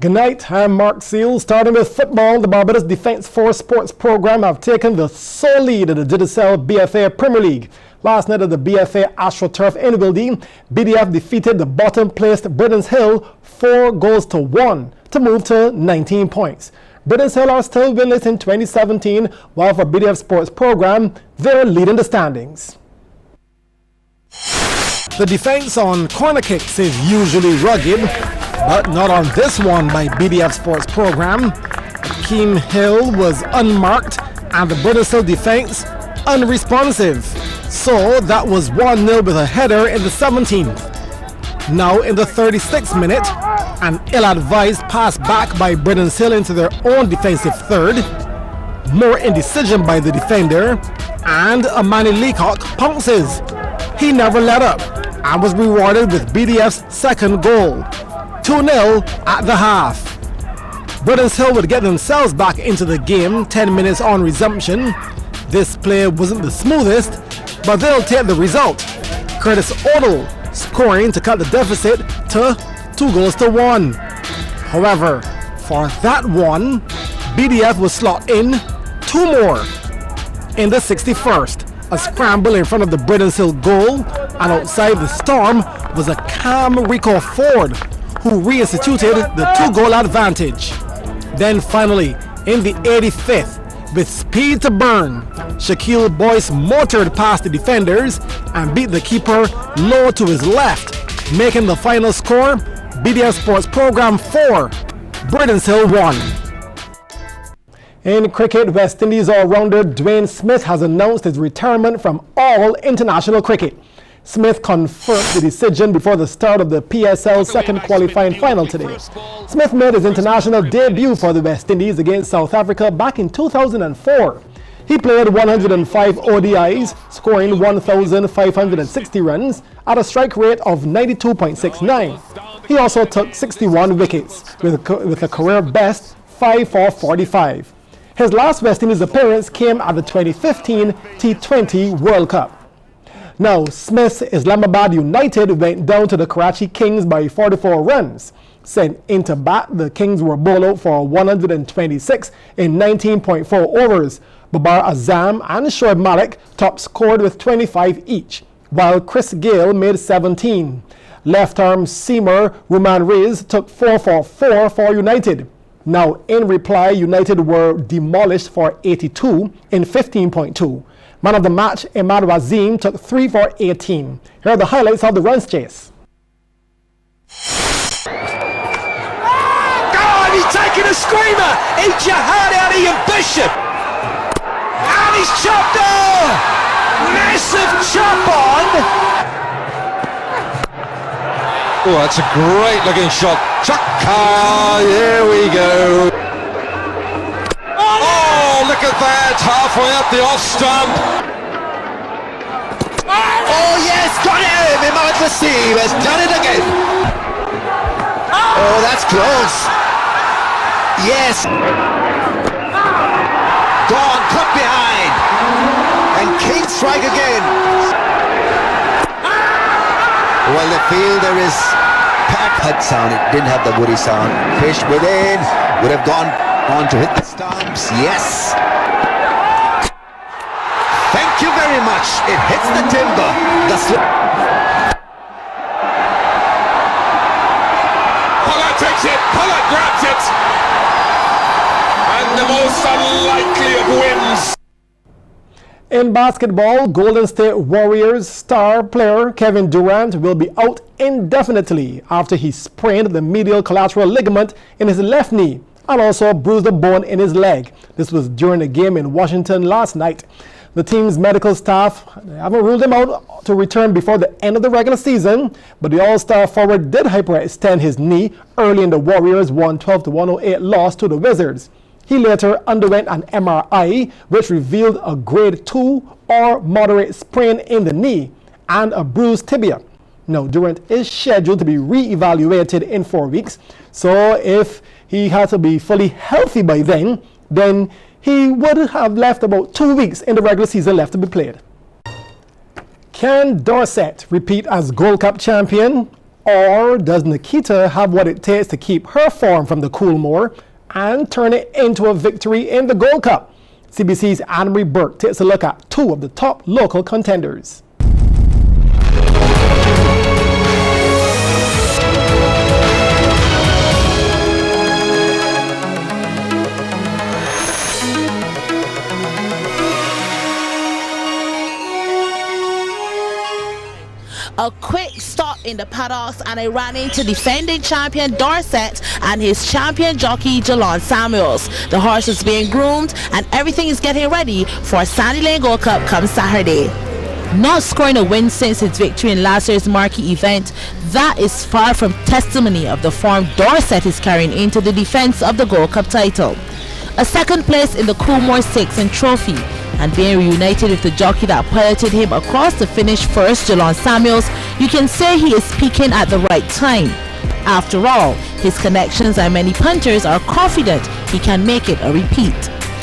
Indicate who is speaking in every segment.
Speaker 1: Good night, I'm Mark Seal. Starting with football, the Barbados Defence Force Sports Program have taken the sole lead in the Digicel BFA Premier League. Last night at the BFA AstroTurf in Wildy, BDF defeated the bottom-placed Britain's Hill 4-1 to move to 19 points. Britain's Hill are still winless in 2017, while for BDF Sports Program, they're leading the standings. The defense on corner kicks is usually rugged, but not on this one by BDF Sports Program. Keem Hill was unmarked and the British Hill defense unresponsive. So that was 1-0 with a header in the 17th. Now in the 36th minute, an ill-advised pass back by Britain's Hill into their own defensive third. More indecision by the defender, and Amani Leacock pounces. He never let up and was rewarded with BDF's second goal. 2-0 at the half. Britain's Hill would get themselves back into the game 10 minutes on resumption. This play wasn't the smoothest, but they'll take the result. Curtis Odell scoring to cut the deficit to 2-1. However, for that one, BDF was slot in 2 more. In the 61st, a scramble in front of the Britain's Hill goal, and outside the Storm was a calm Rico Ford, who reinstituted the 2-goal advantage. Then finally, in the 85th, with speed to burn, Shaquille Boyce motored past the defenders and beat the keeper low to his left, making the final score BDF Sports Program 4, Britain's Hill 1. In cricket, West Indies all-rounder Dwayne Smith has announced his retirement from all international cricket. Smith confirmed the decision before the start of the PSL second qualifying final today. Smith made his international debut for the West Indies against South Africa back in 2004. He played 105 ODIs, scoring 1,560 runs at a strike rate of 92.69. He also took 61 wickets with a career best 5 for 45. His last West Indies appearance came at the 2015 T20 World Cup. Now, Smith's Islamabad United went down to the Karachi Kings by 44 runs. Sent into bat, the Kings were bowled out for 126 in 19.4 overs. Babar Azam and Shoaib Malik top scored with 25 each, while Chris Gale made 17. Left-arm seamer Ruman Reyes took 4 for 4 for United. Now, in reply, United were demolished for 82 in 15.2. Man of the match, Imad Wazim, took 3 for 18. Here are the highlights of the runs chase.
Speaker 2: God, he's taking a screamer! Ijtihad out of Ian Bishop! And he's chopped on! Massive chop on! Oh, that's a great looking shot. Chaka, here we go. Oh, look at that, halfway up the off stump. Oh yes, got him! Imad Wasim has done it again. Oh, that's close. Yes. Gone, cut behind. And King strike again. Well, the fielder is packed. Hut sound, it didn't have the woody sound. Fish within, would have gone on to hit the stumps. Yes. Thank you very much. It hits the timber. The slip. Pollard takes it. Pollard grabs it. And the most unlikely of wins.
Speaker 1: In basketball, Golden State Warriors star player Kevin Durant will be out indefinitely after he sprained the medial collateral ligament in his left knee and also bruised a bone in his leg. This was during a game in Washington last night. The team's medical staff haven't ruled him out to return before the end of the regular season, but the All-Star forward did hyperextend his knee early in the Warriors' 112-108 loss to the Wizards. He later underwent an MRI, which revealed a grade 2 or moderate sprain in the knee and a bruised tibia. Now, Durant is scheduled to be re-evaluated in 4 weeks, so if he had to be fully healthy by then he would have left about 2 weeks in the regular season left to be played. Can Dorset repeat as Gold Cup champion, Or does Nikita have what it takes to keep her form from the Coolmore and turn it into a victory in the Gold Cup? CBC's Anne-Marie Burke takes a look at two of the top local contenders.
Speaker 3: A quick stop in the paddocks and I ran into defending champion Dorset and his champion jockey Jalon Samuels. The horse is being groomed and everything is getting ready for Sandy Lane Gold Cup come Saturday. Not scoring a win since his victory in last year's marquee event, that is far from testimony of the form Dorset is carrying into the defense of the Gold Cup title. A second place in the Coolmore Stakes and Trophy, and being reunited with the jockey that piloted him across the finish first, Jalon Samuels, you can say he is peaking at the right time. After all, his connections and many punters are confident he can make it a repeat.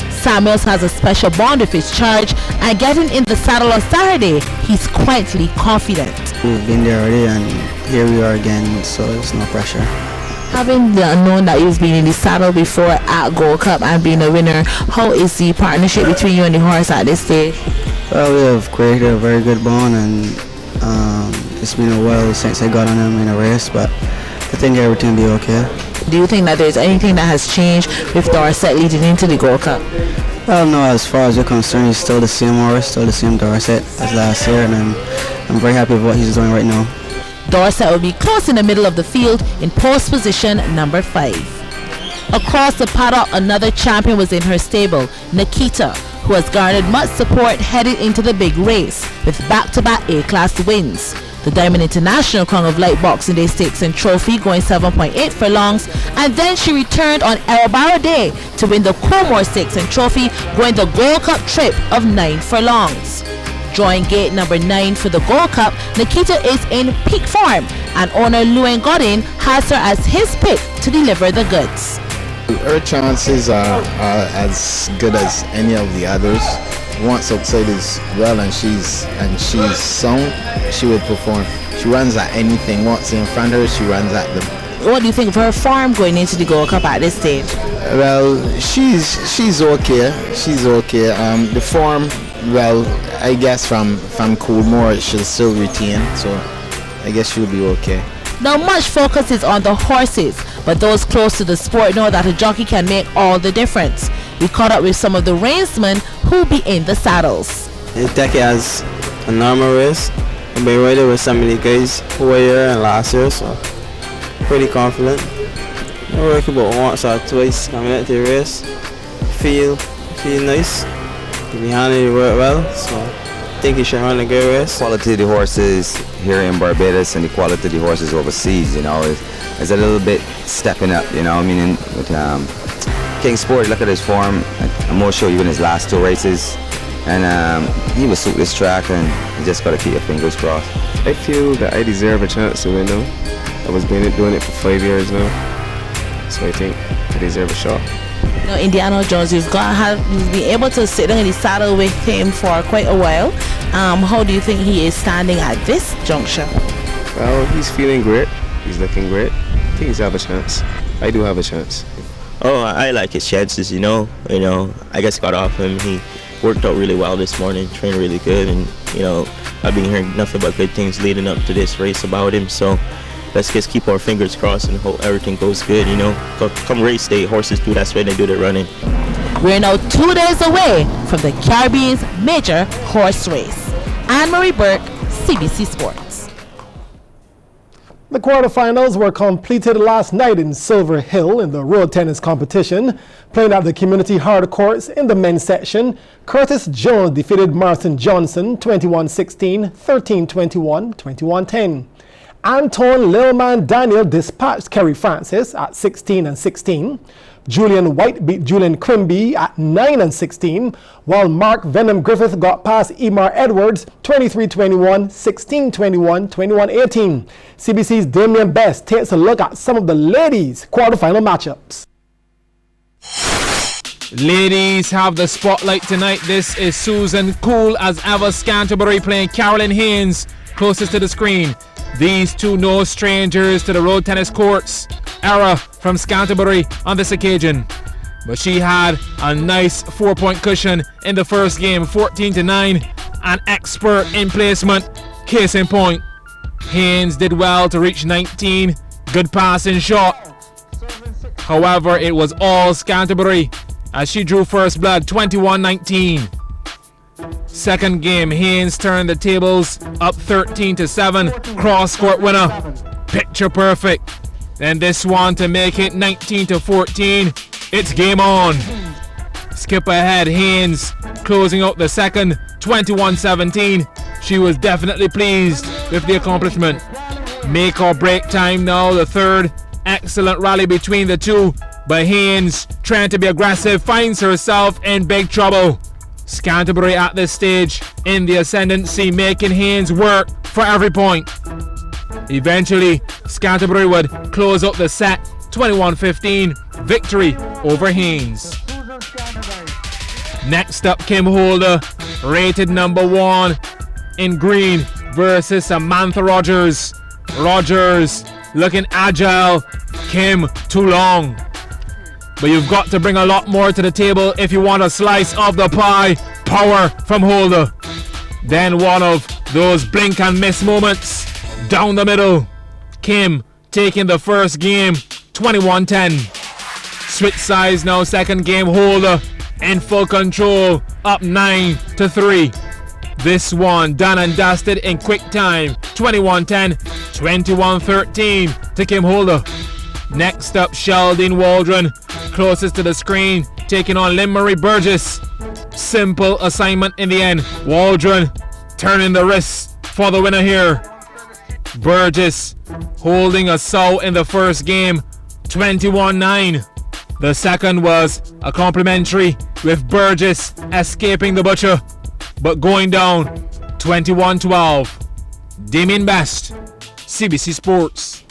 Speaker 3: Samuels has a special bond with his charge, and getting in the saddle on Saturday, he's quietly confident.
Speaker 4: We've been there already and here we are again, so there's no pressure.
Speaker 3: Having known that he's been in the saddle before at Gold Cup and being a winner, how is the partnership between you and the horse at this stage?
Speaker 4: Well, we have created a very good bond, and it's been a while since I got on him in a race, but I think everything will be okay.
Speaker 3: Do you think that there's anything that has changed with Dorset leading into the Gold Cup?
Speaker 4: Well, no, as far as you're concerned, he's still the same horse, still the same Dorset as last year, and I'm very happy with what he's doing right now.
Speaker 3: Dorset will be close in the middle of the field in post position number 5. Across the paddock, another champion was in her stable, Nikita, who has garnered much support headed into the big race with back-to-back A-class wins. The Diamond International Crown of Light Boxing Day Stakes and Trophy going 7.8 furlongs, and then she returned on Elbara Day to win the Coolmore Stakes and Trophy going the Gold Cup trip of 9 furlongs. Drawing gate number 9 for the Gold Cup, Nikita is in peak form, and owner Llewellyn Godin has her as his pick to deliver the goods.
Speaker 5: Her chances are as good as any of the others. Once outside is well and she's sound, she will perform. She runs at anything. Once in front of her, she runs at them.
Speaker 3: What do you think of her form going into the Gold Cup at this stage?
Speaker 5: Well, she's okay. She's okay. The form, well, I guess from Coolmore she'll still retain, so I guess she'll be okay.
Speaker 3: Now much focus is on the horses, but those close to the sport know that a jockey can make all the difference. We caught up with some of the reinsmen who'll be in the saddles.
Speaker 4: I take it as a normal race. I've been riding with some of the guys who were here and last year, so pretty confident. I work about once or twice coming out to the race. Feel nice. Behind it, work well, so I think he should run a good race.
Speaker 2: Quality of the horses here in Barbados and the quality of the horses overseas, you know, is a little bit stepping up, you know. I mean, with King Sport, look at his form. I'm more sure he won his last 2 races, and he will suit this track, and you just got to keep your fingers crossed.
Speaker 6: I feel that I deserve a chance to win now. I was doing it for 5 years now, so I think I deserve a shot.
Speaker 3: You know, Indiana Jones, you've been able to sit down in the saddle with him for quite a while. How do you think he is standing at this juncture?
Speaker 6: Well, he's feeling great. He's looking great. I think he's have a chance. I do have a chance.
Speaker 7: Oh, I like his chances, you know. I guess got off him. He worked out really well this morning, trained really good, and I've been hearing nothing but good things leading up to this race about him. So let's just keep our fingers crossed and hope everything goes good, Come race day, horses do, that's when they do the running.
Speaker 3: We're now 2 days away from the Caribbean's major horse race. Anne-Marie Burke, CBC Sports.
Speaker 1: The quarterfinals were completed last night in Silver Hill in the road tennis competition. Playing at the community hard courts in the men's section, Curtis Jones defeated Martin Johnson 21-16, 13-21, 21-10. Anton Lilman Daniel dispatched Kerry Francis at 16-16. Julian White beat Julian Quimby at 9-16, while Mark Venom Griffith got past Emar Edwards 23-21, 16-21, 21-18. CBC's Damien Best takes a look at some of the ladies' quarterfinal matchups.
Speaker 8: Ladies have the spotlight tonight. This is Susan Cool as ever Canterbury playing Carolyn Haynes closest to the screen. These two no strangers to the road tennis courts. Era from Canterbury on this occasion. But she had a nice 4-point cushion in the first game, 14-9. An expert in placement. Case in point. Haynes did well to reach 19. Good passing shot. However, it was all Canterbury as she drew first blood, 21-19. Second game, Haynes turned the tables up 13-7. Cross-court winner. Picture perfect. Then this one to make it 19-14. It's game on. Skip ahead, Haynes closing out the second, 21-17. She was definitely pleased with the accomplishment. Make or break time now, the third. Excellent rally between the two, but Haynes, trying to be aggressive, finds herself in big trouble. Canterbury at this stage in the ascendancy, making Haynes work for every point. Eventually, Canterbury would close up the set, 21-15, victory over Haynes. Next up, Kim Holder, rated number 1 in green versus Samantha Rogers. Rogers looking agile, Kim too long. But you've got to bring a lot more to the table if you want a slice of the pie. Power from Holder. Then one of those blink and miss moments down the middle. Kim taking the first game, 21-10. Switch sides now, second game, Holder in full control, up 9-3. This one done and dusted in quick time, 21-10, 21-13 to Kim Holder. Next up, Sheldon Waldron, closest to the screen, taking on Lynn-Marie Burgess. Simple assignment in the end. Waldron turning the wrist for the winner here. Burgess holding a sow in the first game, 21-9. The second was a complimentary, with Burgess escaping the butcher, but going down 21-12. Damien Best, CBC Sports.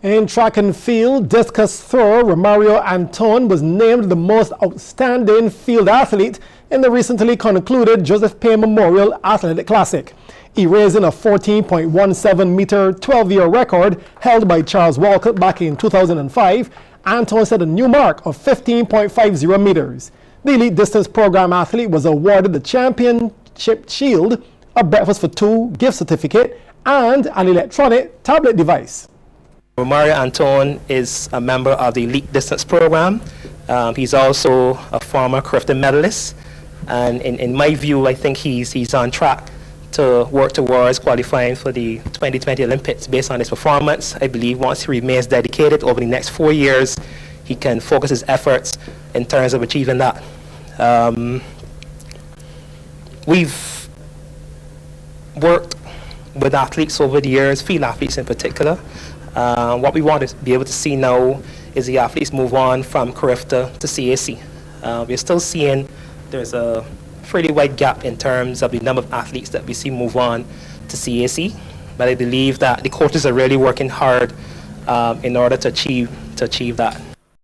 Speaker 1: In track and field, discus thrower Romario Anton was named the most outstanding field athlete in the recently concluded Joseph Payne Memorial Athletic Classic, erasing a 14.17 meter 12-year record held by Charles Walcott back in 2005. Anton set a new mark of 15.50 meters. The elite distance program athlete was awarded the championship shield, a breakfast for two gift certificate, and an electronic tablet device.
Speaker 9: Romario Anton is a member of the elite distance program. He's also a former Clifton medalist, and in my view, I think he's on track to work towards qualifying for the 2020 Olympics based on his performance. I believe once he remains dedicated over the next 4 years, he can focus his efforts in terms of achieving that. We've worked with athletes over the years, field athletes in particular. What we want to be able to see now is the athletes move on from CRIFTA to CAC. We're still seeing there's a fairly wide gap in terms of the number of athletes that we see move on to CAC, but I believe that the coaches are really working hard in order to achieve that.